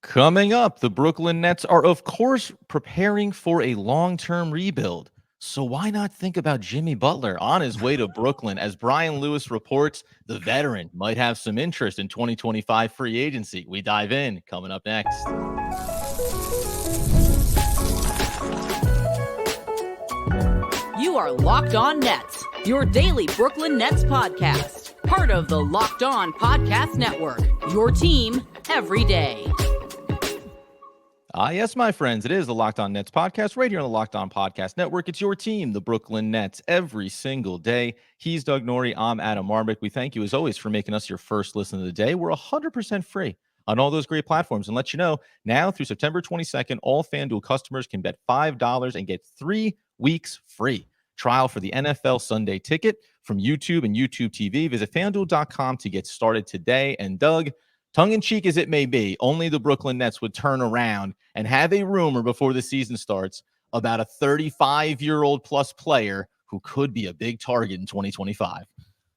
Coming up, the Brooklyn Nets are, of course, preparing for a long-term rebuild. So why not think about Jimmy Butler on his way to Brooklyn? As Brian Lewis reports, the veteran might have some interest in 2025 free agency. We dive in coming up next. You are Locked On Nets, your daily Brooklyn Nets podcast. Part of the Locked On Podcast Network, your team every day. Yes, my friends, it is the Locked On Nets podcast right here on the Locked On Podcast Network. It's your team, the Brooklyn Nets, every single day. He's Doug Norrie. I'm Adam Marbick. We thank you, as always, for making us your first listen of the day. We're 100% free on all those great platforms. And let you know, now through September 22nd, all FanDuel customers can bet $5 and get 3 weeks free. Trial for the NFL Sunday ticket from YouTube and YouTube TV. Visit FanDuel.com to get started today. And Doug, tongue-in-cheek as it may be, only the Brooklyn Nets would turn around and have a rumor before the season starts about a 35-year-old plus player who could be a big target in 2025.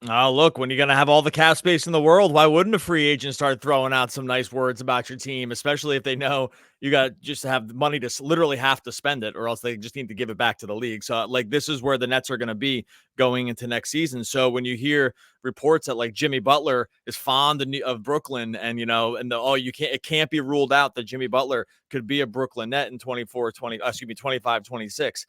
Oh, look, when you're going to have all the cap space in the world, why wouldn't a free agent start throwing out some nice words about your team, especially if they know you got just to have the money to literally have to spend it, or else they just need to give it back to the league. So, like, this is where the Nets are going to be going into next season. So when you hear reports that, like, Jimmy Butler is fond of Brooklyn and, it can't be ruled out that Jimmy Butler could be a Brooklyn Net in 25, 26.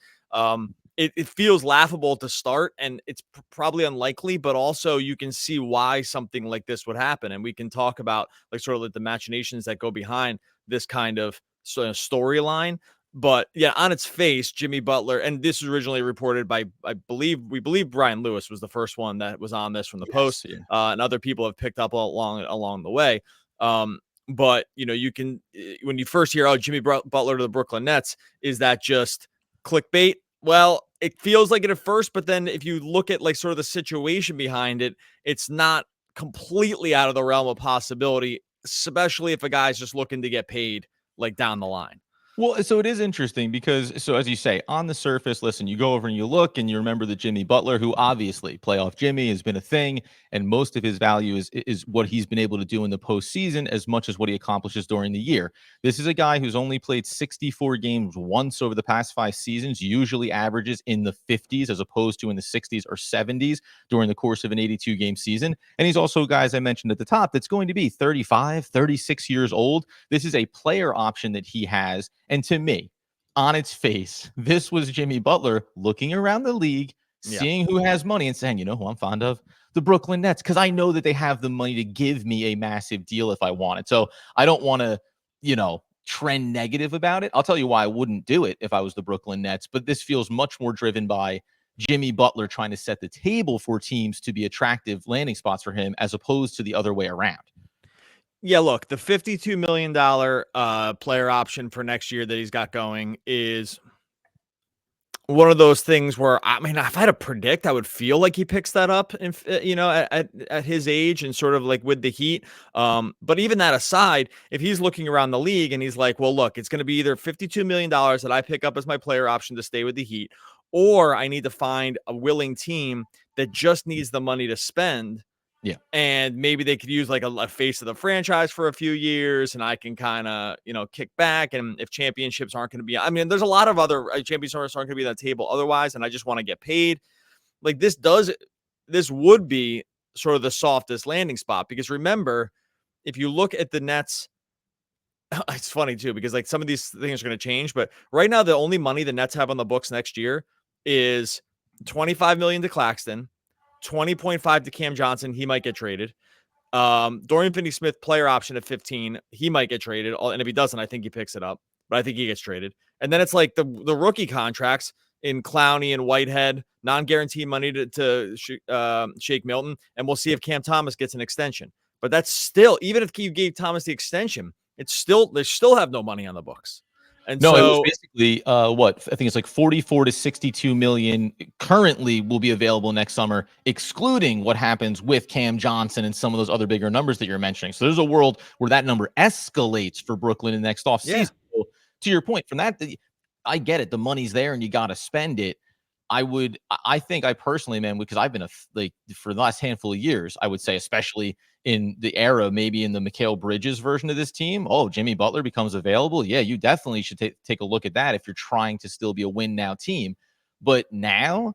It feels laughable to start, and it's probably unlikely, but also you can see why something like this would happen. And we can talk about the machinations that go behind this kind of storyline. But yeah, on its face, Jimmy Butler, and this was originally reported by, we believe Brian Lewis was the first one that was on this from the Post, and other people have picked up along the way. But you can, when you first hear, Jimmy Butler to the Brooklyn Nets, is that just clickbait? Well, it feels like it at first, but then if you look at the situation behind it, it's not completely out of the realm of possibility, especially if a guy's just looking to get paid down the line. Well, so it is interesting because, so as you say, on the surface, listen, you go over and you look and you remember that Jimmy Butler, who obviously playoff Jimmy has been a thing, and most of his value is what he's been able to do in the postseason as much as what he accomplishes during the year. This is a guy who's only played 64 games once over the past 5 seasons, usually averages in the 50s as opposed to in the 60s or 70s during the course of an 82-game season. And he's also, guys, I mentioned at the top, that's going to be 35, 36 years old. This is a player option that he has. And to me, on its face, this was Jimmy Butler looking around the league, seeing who has money and saying, you know who I'm fond of? The Brooklyn Nets, because I know that they have the money to give me a massive deal if I want it. So I don't want to, trend negative about it. I'll tell you why I wouldn't do it if I was the Brooklyn Nets, but this feels much more driven by Jimmy Butler trying to set the table for teams to be attractive landing spots for him as opposed to the other way around. Yeah, look, the $52 million player option for next year that he's got going is one of those things where, if I had to predict, I would feel like he picks that up, at his age and sort of with the Heat. But even that aside, if he's looking around the league and he's like, well, look, it's going to be either $52 million that I pick up as my player option to stay with the Heat, or I need to find a willing team that just needs the money to spend. Yeah. And maybe they could use a face of the franchise for a few years, and I can kind of, kick back. And if championships aren't going to be, there's a lot of other championships aren't going to be on the table otherwise, and I just want to get paid. This would be sort of the softest landing spot, because remember, if you look at the Nets, it's funny too, because some of these things are going to change, but right now, the only money the Nets have on the books next year is $25 million to Claxton, 20.5 to Cam Johnson. He might get traded. Dorian Finney-Smith player option at 15. He might get traded. And if he doesn't, I think he picks it up, but I think he gets traded. And then it's the rookie contracts in Clowney and Whitehead, non-guaranteed money to Shake Milton. And we'll see if Cam Thomas gets an extension, but that's still, even if you gave Thomas the extension, they still have no money on the books. And no, so, it was basically I think it's 44 to 62 million currently will be available next summer, excluding what happens with Cam Johnson and some of those other bigger numbers that you're mentioning. So there's a world where that number escalates for Brooklyn in the next offseason. Yeah. So to your point, from that, I get it. The money's there and you got to spend it. I think I personally, man, because I've been for the last handful of years, I would say, especially in the era, maybe in the Mikal Bridges version of this team, oh, Jimmy Butler becomes available. Yeah, you definitely should take a look at that if you're trying to still be a win now team. But now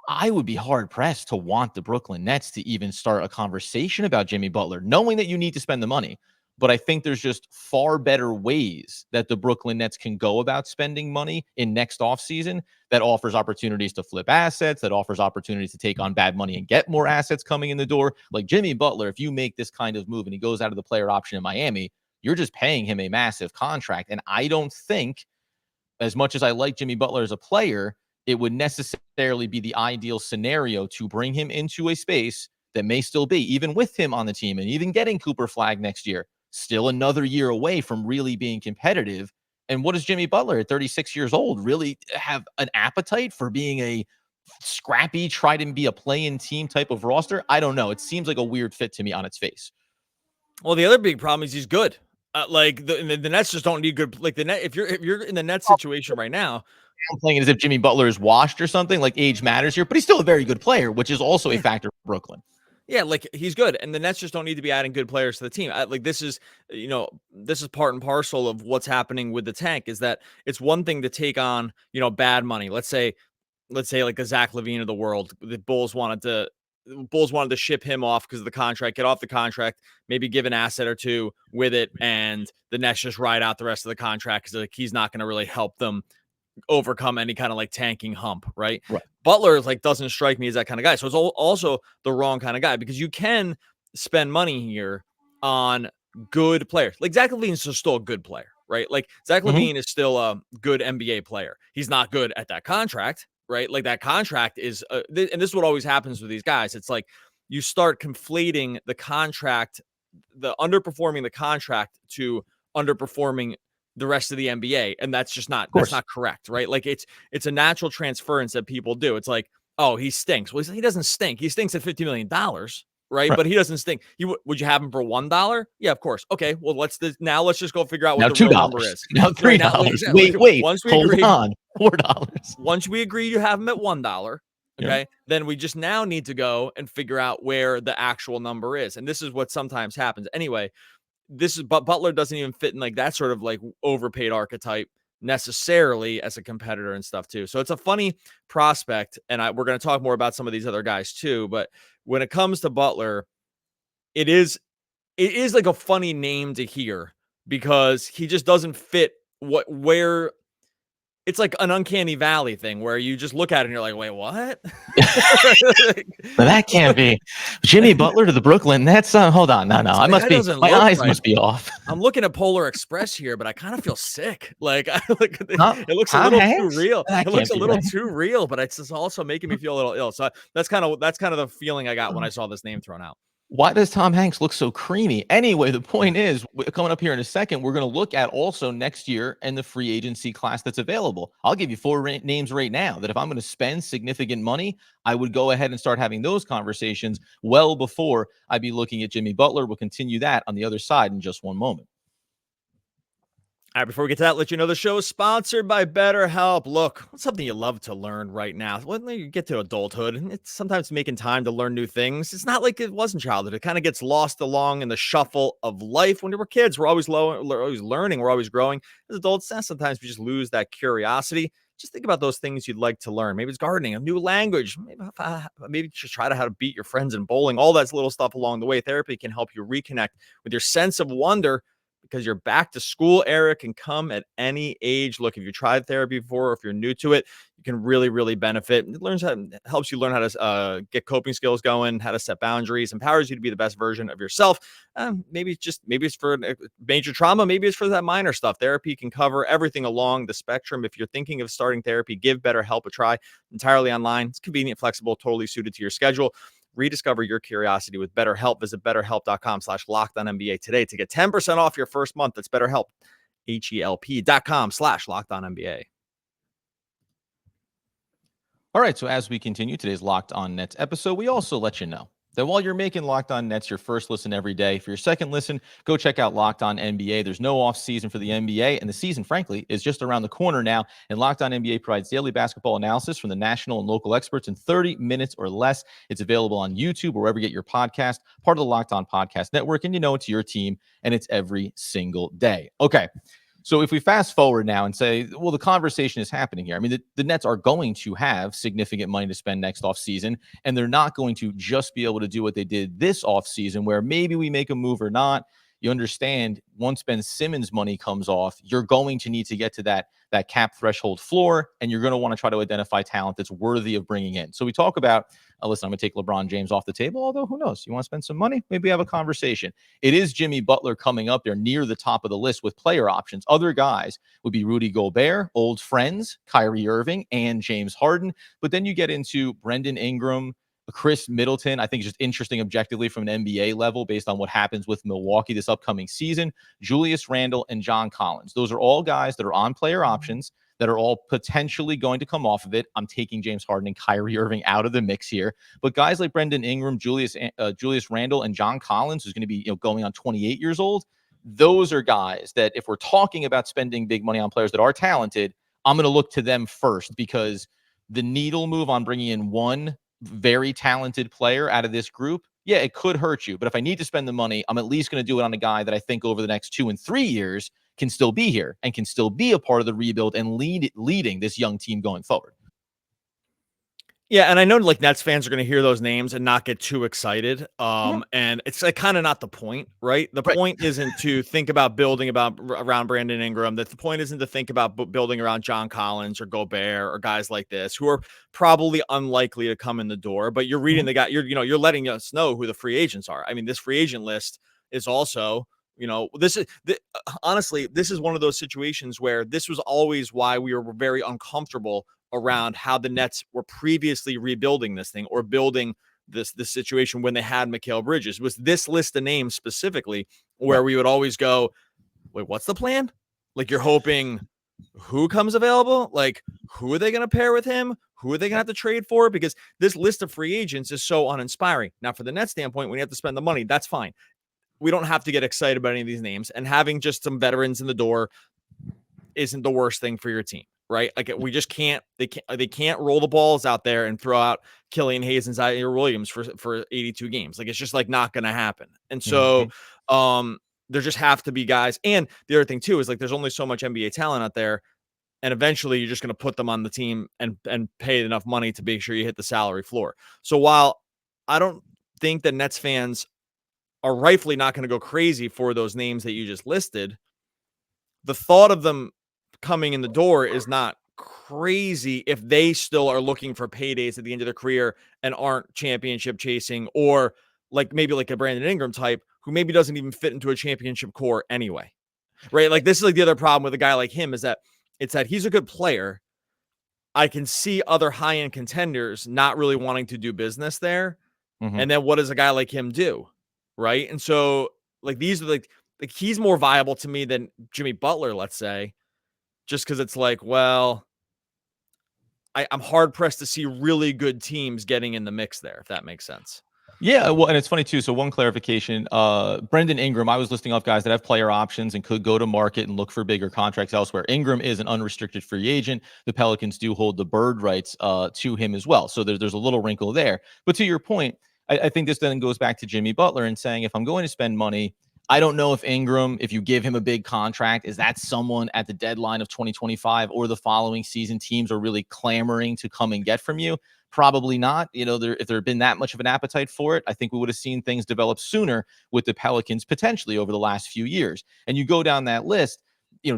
I would be hard pressed to want the Brooklyn Nets to even start a conversation about Jimmy Butler, knowing that you need to spend the money. But I think there's just far better ways that the Brooklyn Nets can go about spending money in next offseason that offers opportunities to flip assets, that offers opportunities to take on bad money and get more assets coming in the door. Like Jimmy Butler, if you make this kind of move and he goes out of the player option in Miami, you're just paying him a massive contract. And I don't think, as much as I like Jimmy Butler as a player, it would necessarily be the ideal scenario to bring him into a space that may still be, even with him on the team and even getting Cooper Flag next year, still another year away from really being competitive. And what does Jimmy Butler at 36 years old really have an appetite for being a scrappy, try to be a play-in team type of roster? I don't know. It seems like a weird fit to me on its face. Well, the other big problem is he's good. Like the Nets just don't need good. Like the net, if you're in the Nets situation right now, I'm playing as if Jimmy Butler is washed or something. Like age matters here, but he's still a very good player, which is also a factor for Brooklyn. Yeah, like he's good, and the Nets just don't need to be adding good players to the team. Like this is part and parcel of what's happening with the tank. Is that it's one thing to take on bad money. Let's say like the Zach LaVine of the world. The Bulls wanted to ship him off because of the contract, get off the contract, maybe give an asset or two with it, and the Nets just ride out the rest of the contract because like he's not going to really help them overcome any kind of like tanking hump, right? Butler like doesn't strike me as that kind of guy. So it's also the wrong kind of guy because you can spend money here on good players. Like Zach LaVine is still a good player, right? Like Zach LaVine is still a good NBA player. He's not good at that contract, right? Like that contract is, and this is what always happens with these guys. It's like you start conflating the contract, the underperforming the contract to underperforming the rest of the NBA, and that's just not correct, right? Like it's a natural transference that people do. It's like, oh, he stinks. Well, he doesn't stink. He stinks at $50 million, right? But he doesn't stink. Would you have him for $1? Yeah, of course. Okay, well let's just go figure out what the real number is. Now $3. Right, wait. Once we hold on, $4. Once we agree you have him at $1. Okay, then we just now need to go and figure out where the actual number is, and this is what sometimes happens. Anyway. But Butler doesn't even fit in like that sort of like overpaid archetype necessarily as a competitor and stuff too. So it's a funny prospect. And we're going to talk more about some of these other guys too. But when it comes to Butler, it is like a funny name to hear because he just doesn't fit where it's like an uncanny valley thing where you just look at it and you're like, wait, what? That can't be Jimmy Butler to the Brooklyn Nets. Hold on. No. My eyes must be off. I'm looking at Polar Express here, but I kind of feel sick. Like it looks a little too real. It looks a little too real, but it's also making me feel a little ill. So that's kind of the feeling I got when I saw this name thrown out. Why does Tom Hanks look so creamy? Anyway, the point is, coming up here in a second, we're going to look at also next year and the free agency class that's available. I'll give you 4 names right now that if I'm going to spend significant money, I would go ahead and start having those conversations well before I'd be looking at Jimmy Butler. We'll continue that on the other side in just one moment. All right, before we get to that, let you know the show is sponsored by BetterHelp. Look, what's something you love to learn right now? When you get to adulthood, and it's sometimes making time to learn new things. It's not like it was in childhood. It kind of gets lost along in the shuffle of life. When we were kids, we're always learning, we're always growing. As adults, sometimes we just lose that curiosity. Just think about those things you'd like to learn. Maybe it's gardening, a new language. Maybe just try to how to beat your friends in bowling. All that little stuff along the way. Therapy can help you reconnect with your sense of wonder. Because your back to school era can come at any age. Look, if you tried therapy before, or if you're new to it, you can really, really benefit. It helps you learn how to get coping skills going, how to set boundaries, empowers you to be the best version of yourself. Maybe it's for major trauma. Maybe it's for that minor stuff. Therapy can cover everything along the spectrum. If you're thinking of starting therapy, give BetterHelp a try. Entirely online. It's convenient, flexible, totally suited to your schedule. Rediscover your curiosity with BetterHelp. Visit BetterHelp.com/LockedOnNBA today to get 10% off your first month. That's BetterHelp, HELP.com/LockedOnNBA. All right, so as we continue today's Locked On Nets episode, we also let you know Then while you're making Locked On Nets your first listen every day, for your second listen, go check out Locked On NBA. There's no off season for the NBA, and the season, frankly, is just around the corner now. And Locked On NBA provides daily basketball analysis from the national and local experts in 30 minutes or less. It's available on YouTube or wherever you get your podcast, part of the Locked On Podcast Network, and you know it's your team, and it's every single day. Okay. So if we fast forward now and say, well, the conversation is happening here. I mean, the Nets are going to have significant money to spend next offseason, and they're not going to just be able to do what they did this offseason, where maybe we make a move or not. You understand, once Ben Simmons' money comes off, you're going to need to get to that cap threshold floor, and you're going to want to try to identify talent that's worthy of bringing in. So we talk about, listen, I'm going to take LeBron James off the table, although who knows? You want to spend some money? Maybe have a conversation. It is Jimmy Butler coming up there near the top of the list with player options. Other guys would be Rudy Gobert, old friends, Kyrie Irving, and James Harden. But then you get into Brendan Ingram, Chris Middleton. I think it's just interesting objectively from an NBA level based on what happens with Milwaukee this upcoming season. Julius Randle and John Collins. Those are all guys that are on player options that are all potentially going to come off of it. I'm taking James Harden and Kyrie Irving out of the mix here. But guys like Brendan Ingram, Julius Randle, and John Collins, who's going to be going on 28 years old, those are guys that if we're talking about spending big money on players that are talented, I'm going to look to them first, because the needle move on bringing in one very talented player out of this group, yeah, it could hurt you. But if I need to spend the money, I'm at least going to do it on a guy that I think over the next 2 and 3 years can still be here and can still be a part of the rebuild and leading this young team going forward. Yeah, and I know like Nets fans are going to hear those names and not get too excited. And it's like kind of not the point, right? The point isn't to think about building around Brandon Ingram. The point isn't to think about building around John Collins or Gobert or guys like this who are probably unlikely to come in the door. But you're reading the guy. You're letting us know who the free agents are. I mean, this free agent list is also. Honestly, this is one of those situations where this was always why we were very uncomfortable around how the Nets were previously rebuilding this thing or building this situation when they had Mikal Bridges. Was this list of names specifically where we would always go, wait, what's the plan? Like, you're hoping who comes available? Like, who are they going to pair with him? Who are they going to have to trade for? Because this list of free agents is so uninspiring. Now, for the Nets standpoint, when you have to spend the money, that's fine. We don't have to get excited about any of these names, and having just some veterans in the door isn't the worst thing for your team, right? Like, we just can't, they can't roll the balls out there and throw out Killian Hayes and Zaire Williams for 82 games. Like, it's just like not going to happen. And so, there just have to be guys. And the other thing too, is like, there's only so much NBA talent out there. And eventually you're just going to put them on the team and pay enough money to make sure you hit the salary floor. So while I don't think that Nets fans are rightfully not going to go crazy for those names that you just listed, the thought of them coming in the door is not crazy if they still are looking for paydays at the end of their career and aren't championship chasing, or like maybe like a Brandon Ingram type who maybe doesn't even fit into a championship core anyway, right? Like, this is like the other problem with a guy like him, is that it's that he's a good player. I can see other high-end contenders not really wanting to do business there. And then what does a guy like him do? Right. And so, like, these are like he's more viable to me than Jimmy Butler, let's say, just because it's like, well, I'm hard pressed to see really good teams getting in the mix there, if that makes sense. Yeah, well, and it's funny too. So one clarification, Brendan Ingram, I was listing off guys that have player options and could go to market and look for bigger contracts elsewhere. Ingram is an unrestricted free agent. The Pelicans do hold the bird rights to him as well. So there's a little wrinkle there. But to your point, I think this then goes back to Jimmy Butler and saying, if I'm going to spend money, I don't know if Ingram, if you give him a big contract, is that someone at the deadline of 2025 or the following season teams are really clamoring to come and get from you? Probably not. If there had been that much of an appetite for it, I think we would have seen things develop sooner with the Pelicans potentially over the last few years. And you go down that list,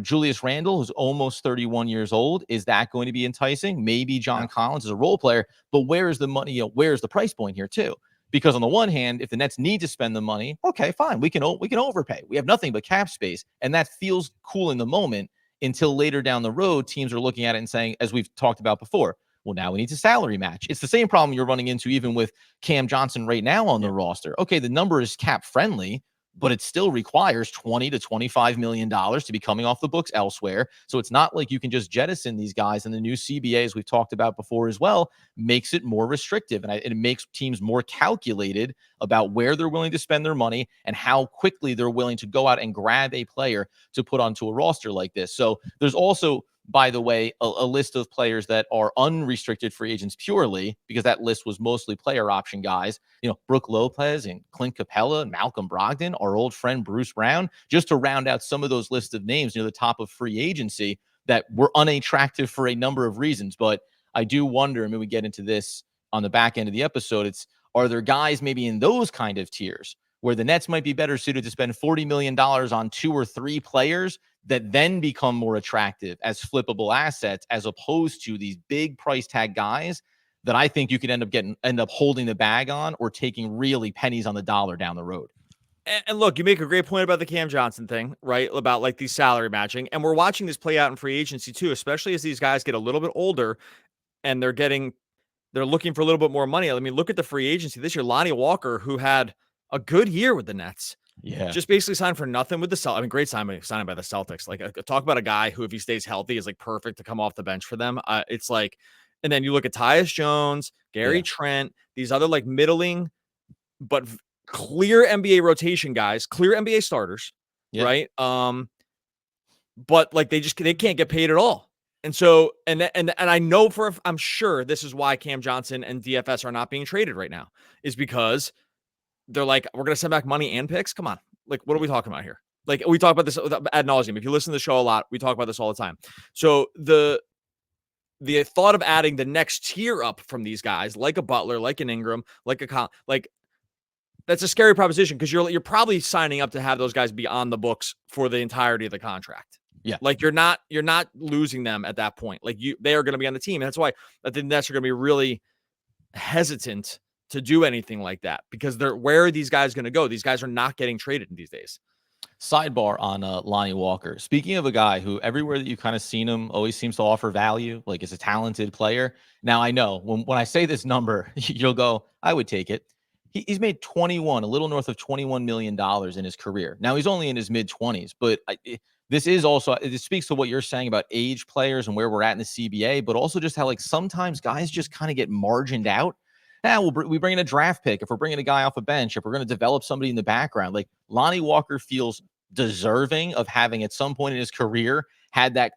Julius Randle, who's almost 31 years old, is that going to be enticing? Maybe John Collins is a role player, but where's the money? Where's the price point here too? Because on the one hand, if the Nets need to spend the money, okay, fine, we can overpay. We have nothing but cap space, and that feels cool in the moment until later down the road, teams are looking at it and saying, as we've talked about before, well, now we need to salary match. It's the same problem you're running into even with Cam Johnson right now on the roster. Okay, the number is cap friendly, but it still requires $20 to $25 million to be coming off the books elsewhere. So it's not like you can just jettison these guys. And the new CBA, as we've talked about before as well, makes it more restrictive. And it makes teams more calculated about where they're willing to spend their money and how quickly they're willing to go out and grab a player to put onto a roster like this. So there's also, by the way, a list of players that are unrestricted free agents purely, because that list was mostly player option guys. Brooke Lopez and Clint Capella and Malcolm Brogdon, our old friend Bruce Brown, just to round out some of those lists of names near the top of free agency that were unattractive for a number of reasons. But I do wonder, and we get into this on the back end of the episode, are there guys maybe in those kind of tiers where the Nets might be better suited to spend $40 million on 2 or 3 players that then become more attractive as flippable assets, as opposed to these big price tag guys that I think you could end up holding the bag on or taking really pennies on the dollar down the road. And look, you make a great point about the Cam Johnson thing, right? About like the salary matching. And we're watching this play out in free agency too, especially as these guys get a little bit older and they're looking for a little bit more money. I mean, look at the free agency this year. Lonnie Walker, who had a good year with the Nets. Yeah. Just basically signed for nothing with the Celtics. I mean, great signing by the Celtics. Like, talk about a guy who, if he stays healthy, is like perfect to come off the bench for them. It's like, and then you look at Tyus Jones, Gary Trent, these other like middling, but clear NBA rotation guys, clear NBA starters, right? But like they can't get paid at all. And so, and I know I'm sure this is why Cam Johnson and DFS are not being traded right now, is because they're like, we're going to send back money and picks. Come on. Like, what are we talking about here? Like, we talk about this ad nauseum. If you listen to the show a lot, we talk about this all the time. So the thought of adding the next tier up from these guys, like a Butler, like an Ingram, like that's a scary proposition, because you're probably signing up to have those guys be on the books for the entirety of the contract. Yeah. Like you're not losing them at that point. Like they are going to be on the team. And that's why I think the Nets are going to be really hesitant to do anything like that, because where are these guys going to go? These guys are not getting traded in these days. Sidebar on Lonnie Walker. Speaking of a guy who everywhere that you've kind of seen him always seems to offer value, like is a talented player. Now I know when I say this number, you'll go, I would take it. He's made a little north of $21 million in his career. Now he's only in his mid 20s, but this speaks to what you're saying about age players and where we're at in the CBA, but also just how like sometimes guys just kind of get margined out. We bring in a draft pick. If we're bringing a guy off a bench, if we're going to develop somebody in the background, like Lonnie Walker feels deserving of having at some point in his career had that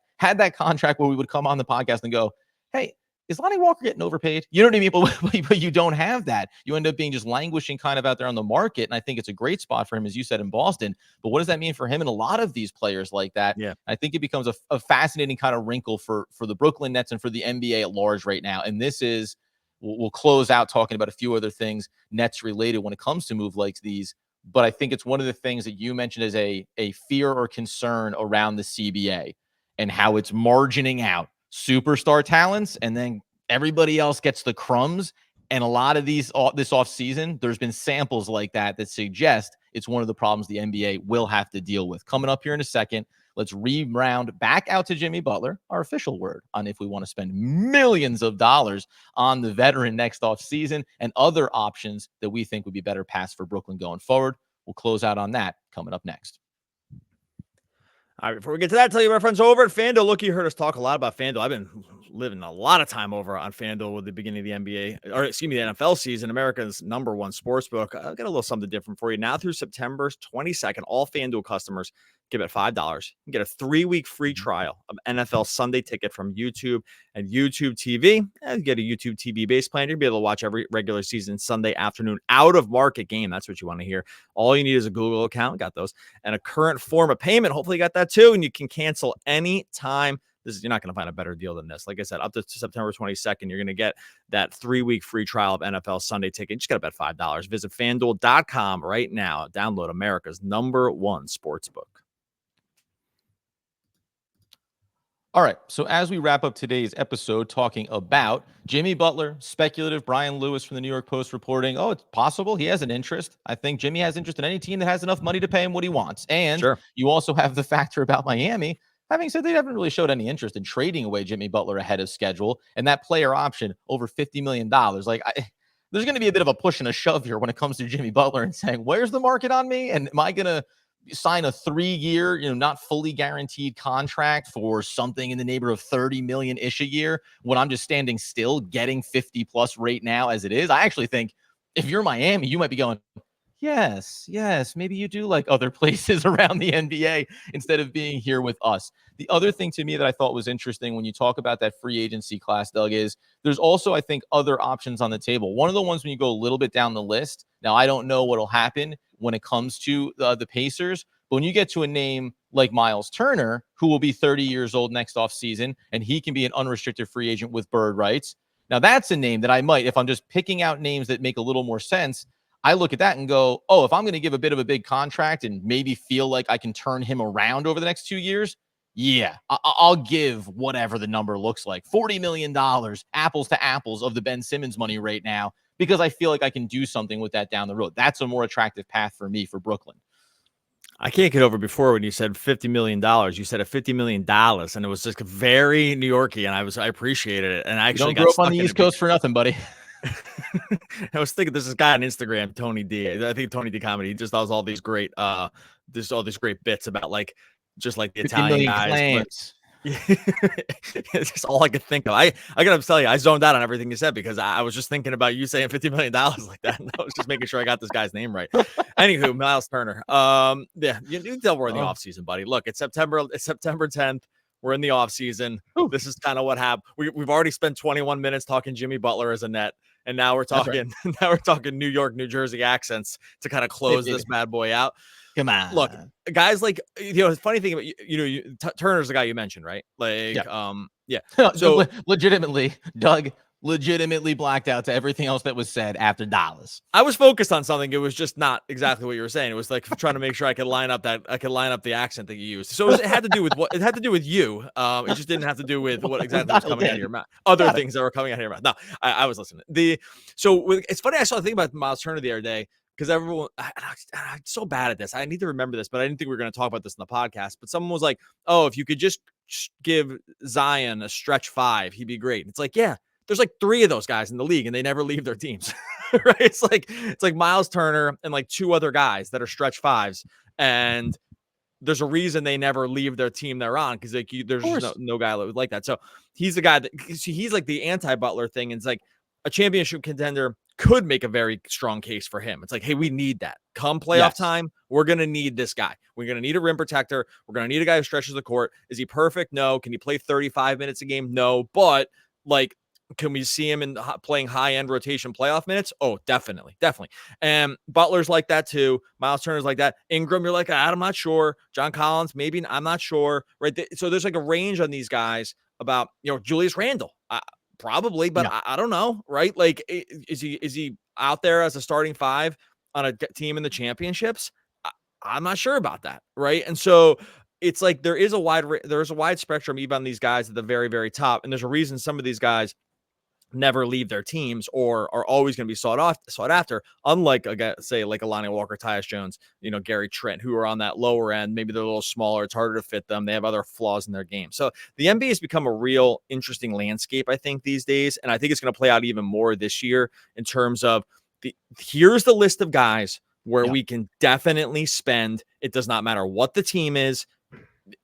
contract where we would come on the podcast and go, hey, is Lonnie Walker getting overpaid? You know what I mean? But you don't have that. You end up being just languishing kind of out there on the market. And I think it's a great spot for him, as you said, in Boston. But what does that mean for him and a lot of these players like that? Yeah. I think it becomes a fascinating kind of wrinkle for the Brooklyn Nets and for the NBA at large right now. And this is, we'll close out talking about a few other things Nets related when it comes to move like these. But I think it's one of the things that you mentioned as a fear or concern around the CBA and how it's margining out superstar talents, and then everybody else gets the crumbs. And a lot of this offseason, there's been samples like that suggest it's one of the problems the NBA will have to deal with. Coming up here in a second, let's reround back out to Jimmy Butler, our official word on if we want to spend millions of dollars on the veteran next offseason and other options that we think would be better paths for Brooklyn going forward. We'll close out on that coming up next. All right, before we get to that, tell you my friends over at FanDuel. Look, you heard us talk a lot about FanDuel. I've been living a lot of time over on FanDuel with the beginning of the NBA, the NFL season, America's #1 sportsbook. I've got a little something different for you. Now through September 22nd, all FanDuel customers give it $5. You get a 3-week free trial of NFL Sunday Ticket from YouTube and YouTube TV. And you get a YouTube TV base plan. You'll be able to watch every regular season Sunday afternoon out-of-market game. That's what you want to hear. All you need is a Google account. Got those. And a current form of payment. Hopefully you got that too. And you can cancel any time. You're not going to find a better deal than this. Like I said, up to September 22nd, you're going to get that 3-week free trial of NFL Sunday Ticket. You just got to bet $5. Visit FanDuel.com right now. Download America's #1 sportsbook. All right, so as we wrap up today's episode talking about Jimmy Butler, speculative, Brian Lewis from the New York Post reporting, it's possible he has an interest. I think Jimmy has interest in any team that has enough money to pay him what he wants. And You also have the factor about Miami. Having said they haven't really showed any interest in trading away Jimmy Butler ahead of schedule, and that player option over $50 million. Like there's going to be a bit of a push and a shove here when it comes to Jimmy Butler and saying, where's the market on me? And am I going to sign a 3-year, not fully guaranteed contract for something in the neighborhood of 30 million-ish a year when I'm just standing still getting 50 plus right now as it is? I actually think if you're Miami, you might be going, yes, maybe you do like other places around the NBA instead of being here with us. The other thing to me that I thought was interesting when you talk about that free agency class, Doug, is there's also, I think, other options on the table. One of the ones when you go a little bit down the list, now I don't know what'll happen when it comes to the Pacers, but when you get to a name like Miles Turner, who will be 30 years old next offseason, and he can be an unrestricted free agent with bird rights. Now, that's a name that I might, if I'm just picking out names that make a little more sense, I look at that and go, oh, if I'm going to give a bit of a big contract and maybe feel like I can turn him around over the next 2 years, yeah, I'll give whatever the number looks like. $40 million, apples to apples of the Ben Simmons money right now, because I feel like I can do something with that down the road. That's a more attractive path for me for Brooklyn. I can't get over before when you said $50 million. You said a $50 million, and it was just very New Yorky, and I appreciated it. And I actually got stuck on the East Coast for nothing, buddy. I was thinking there's this guy on Instagram, Tony D. I think Tony D comedy. He just does all these great bits about just like the Italian guys. It's just all I could think of. I gotta tell you, I zoned out on everything you said because I was just thinking about you saying $50 million like that, and I was just making sure I got this guy's name right. Anywho, Miles Turner. Yeah, you can tell we're in the off season, buddy. Look, it's September 10th. We're in the off season. This is kind of what happened. We've already spent 21 minutes talking Jimmy Butler as a net. And now we're talking New York, New Jersey accents to kind of close this bad boy out. Come on. Look, guys like, the funny thing about, Turner's the guy you mentioned, right? So legitimately, Doug, blacked out to everything else that was said after Dallas. I was focused on something. It was just not exactly what you were saying. It was like trying to make sure I could line up the accent that you used. So it had to do with it had to do with you. It just didn't have to do with what exactly was coming out of your mouth. Other things that were coming out of your mouth. No, I was listening. It's funny. I saw a thing about Miles Turner the other day because everyone, I'm so bad at this. I need to remember this, but I didn't think we were going to talk about this in the podcast. But someone was like, "Oh, if you could just give Zion a stretch 5, he'd be great." It's like, yeah. There's like 3 of those guys in the league and they never leave their teams, right? It's like Miles Turner and like 2 other guys that are stretch 5s. And there's a reason they never leave their team they're on. Cause there's just no guy like that. So he's the guy that he's like the anti-Butler thing. And it's like a championship contender could make a very strong case for him. It's like, hey, we need that. Come playoff time, we're going to need this guy. We're going to need a rim protector. We're going to need a guy who stretches the court. Is he perfect? No. Can he play 35 minutes a game? No. But like, can we see him in playing high-end rotation playoff minutes? Oh, definitely. And Butler's like that too. Miles Turner's like that. Ingram, you're like, I'm not sure. John Collins, maybe. I'm not sure. Right? So there's like a range on these guys about, Julius Randle. Probably, but I don't know. Right? Like, is he out there as a starting 5 on a team in the championships? I'm not sure about that. Right? And so it's like there's a wide spectrum even on these guys at the very, very top. And there's a reason some of these guys never leave their teams or are always going to be sought after, unlike say like Alani Walker, Tyus Jones, Gary Trent, who are on that lower end. Maybe they're a little smaller. It's harder to fit them. They have other flaws in their game. So the NBA has become a real interesting landscape, I think, these days. And I think it's going to play out even more this year in terms of here's the list of guys where we can definitely spend. It does not matter what the team is.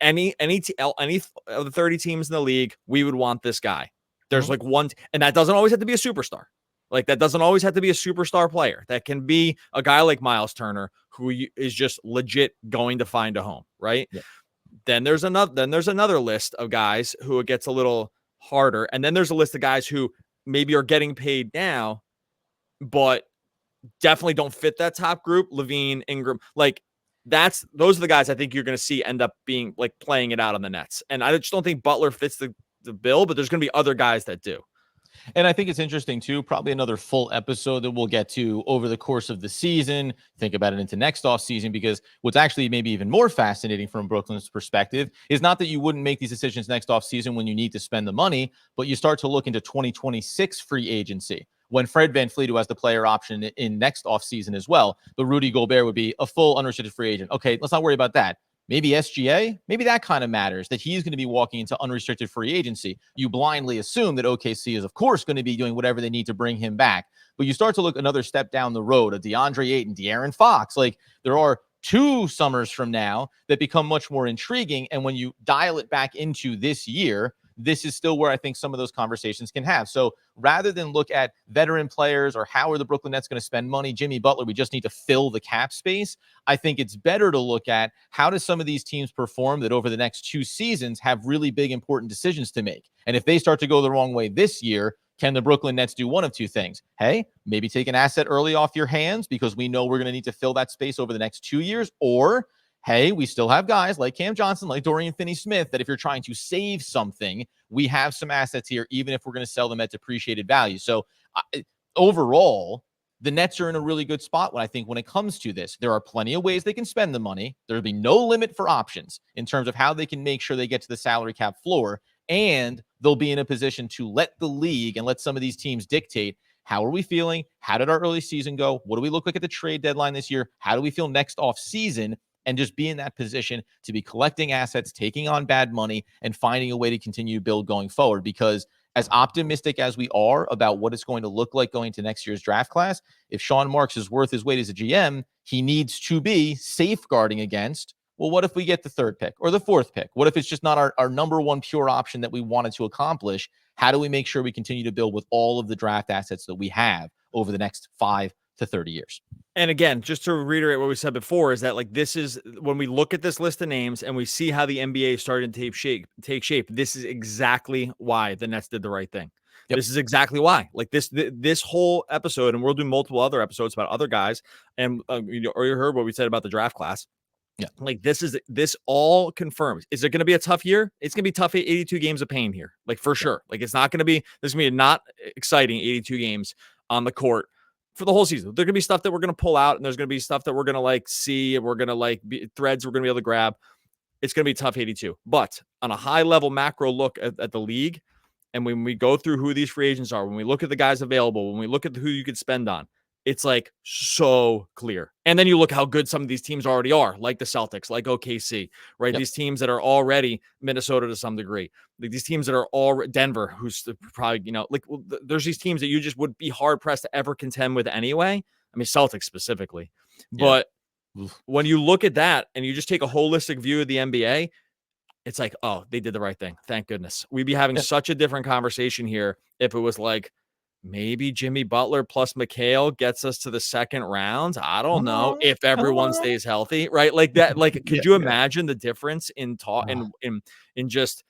Any of the 30 teams in the league, we would want this guy. There's like one, and that doesn't always have to be a superstar. Like that doesn't always have to be a superstar player. That can be a guy like Miles Turner, who is just legit going to find a home, right? Yeah. Then there's another list of guys who it gets a little harder. And then there's a list of guys who maybe are getting paid now, but definitely don't fit that top group. Levine, Ingram, like those are the guys I think you're going to see end up being like playing it out on the Nets. And I just don't think Butler fits the bill, but there's going to be other guys that do. And I think it's interesting too, probably another full episode that we'll get to over the course of the season. Think about it into next off season, because what's actually maybe even more fascinating from Brooklyn's perspective is not that you wouldn't make these decisions next off season when you need to spend the money, but you start to look into 2026 free agency when Fred VanVleet, who has the player option in next off season as well, but Rudy Gobert would be a full unrestricted free agent. Okay, let's not worry about that. maybe SGA, maybe that kind of matters, that he's going to be walking into unrestricted free agency. You blindly assume that OKC is, of course, going to be doing whatever they need to bring him back. But you start to look another step down the road, a DeAndre Ayton, De'Aaron Fox. Like, there are 2 summers from now that become much more intriguing. And when you dial it back into this year, this is still where I think some of those conversations can have. So rather than look at veteran players or how are the Brooklyn Nets going to spend money, Jimmy Butler, we just need to fill the cap space. I think it's better to look at how do some of these teams perform that over the next 2 seasons have really big, important decisions to make. And if they start to go the wrong way this year, can the Brooklyn Nets do one of 2 things? Hey, maybe take an asset early off your hands because we know we're going to need to fill that space over the next 2 years, or hey, we still have guys like Cam Johnson, like Dorian Finney-Smith, that if you're trying to save something, we have some assets here, even if we're going to sell them at depreciated value. So overall, the Nets are in a really good spot when it comes to this. There are plenty of ways they can spend the money. There'll be no limit for options in terms of how they can make sure they get to the salary cap floor, and they'll be in a position to let the league and let some of these teams dictate, how are we feeling? How did our early season go? What do we look like at the trade deadline this year? How do we feel next off season? And just be in that position to be collecting assets, taking on bad money, and finding a way to continue to build going forward. Because as optimistic as we are about what it's going to look like going to next year's draft class, if Sean Marks is worth his weight as a GM, he needs to be safeguarding against, well, what if we get the 3rd pick or the 4th pick? What if it's just not our number one pure option that we wanted to accomplish? How do we make sure we continue to build with all of the draft assets that we have over the next 5 to 30 years? And again, just to reiterate what we said before, is that like this is when we look at this list of names and we see how the NBA is starting to take shape. This is exactly why the Nets did the right thing. Yep. This is exactly why. Like this whole episode, and we'll do multiple other episodes about other guys. And you heard what we said about the draft class. Yeah, like this all confirms. Is it going to be a tough year? It's going to be tough. 82 games of pain here, like for sure. Like it's not going to be. There's going to be not exciting 82 games on the court for the whole season. There's going to be stuff that we're going to pull out, and there's going to be stuff that we're going to like see, and we're going to like threads we're going to be able to grab. It's going to be tough 82. But on a high level macro look at the league, and when we go through who these free agents are, when we look at the guys available, when we look at who you could spend on, it's like so clear. And then you look how good some of these teams already are, like the Celtics, like OKC, right? Yep. These teams that are already Minnesota to some degree, like these teams that are all Denver, who's probably, there's these teams that you just would be hard pressed to ever contend with anyway. I mean, Celtics specifically, but when you look at that and you just take a holistic view of the NBA, it's like, oh, they did the right thing. Thank goodness. We'd be having such a different conversation here if it was like, maybe Jimmy Butler plus McHale gets us to the 2nd round. I don't know if everyone stays healthy, right? Like that. Like, could you imagine the difference in talk in just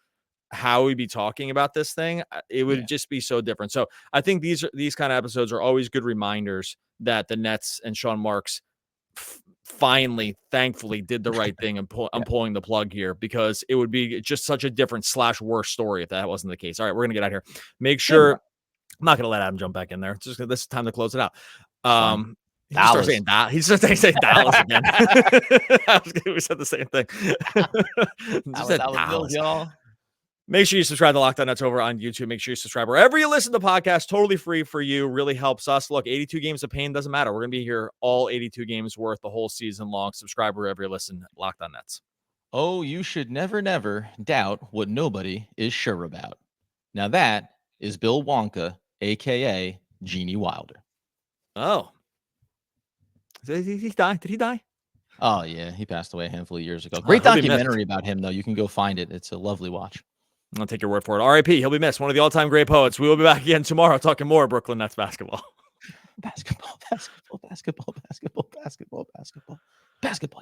how we'd be talking about this thing? It would just be so different. So I think these kind of episodes are always good reminders that the Nets and Sean Marks finally, thankfully, did the right thing and I'm pulling the plug here, because it would be just such a different / worse story if that wasn't the case. All right, we're gonna get out of here. Make sure. I'm not going to let Adam jump back in there. It's just this is time to close it out. He starts saying Dallas. He's just saying Dallas again. We said the same thing. that was Bills, y'all. Make sure you subscribe to Locked On Nets over on YouTube. Make sure you subscribe wherever you listen to podcasts. Totally free for you. Really helps us. Look, 82 games of pain doesn't matter. We're going to be here all 82 games worth the whole season long. Subscribe wherever you listen. Locked On Nets. Oh, you should never doubt what nobody is sure about. Now that is Bill Wonka, a.k.a. Genie Wilder. Oh. Did he die? Did he die? Oh, yeah. He passed away a handful of years ago. Great documentary about him, though. You can go find it. It's a lovely watch. I'll take your word for it. R.I.P. He'll be missed. One of the all-time great poets. We will be back again tomorrow talking more Brooklyn Nets basketball. Basketball.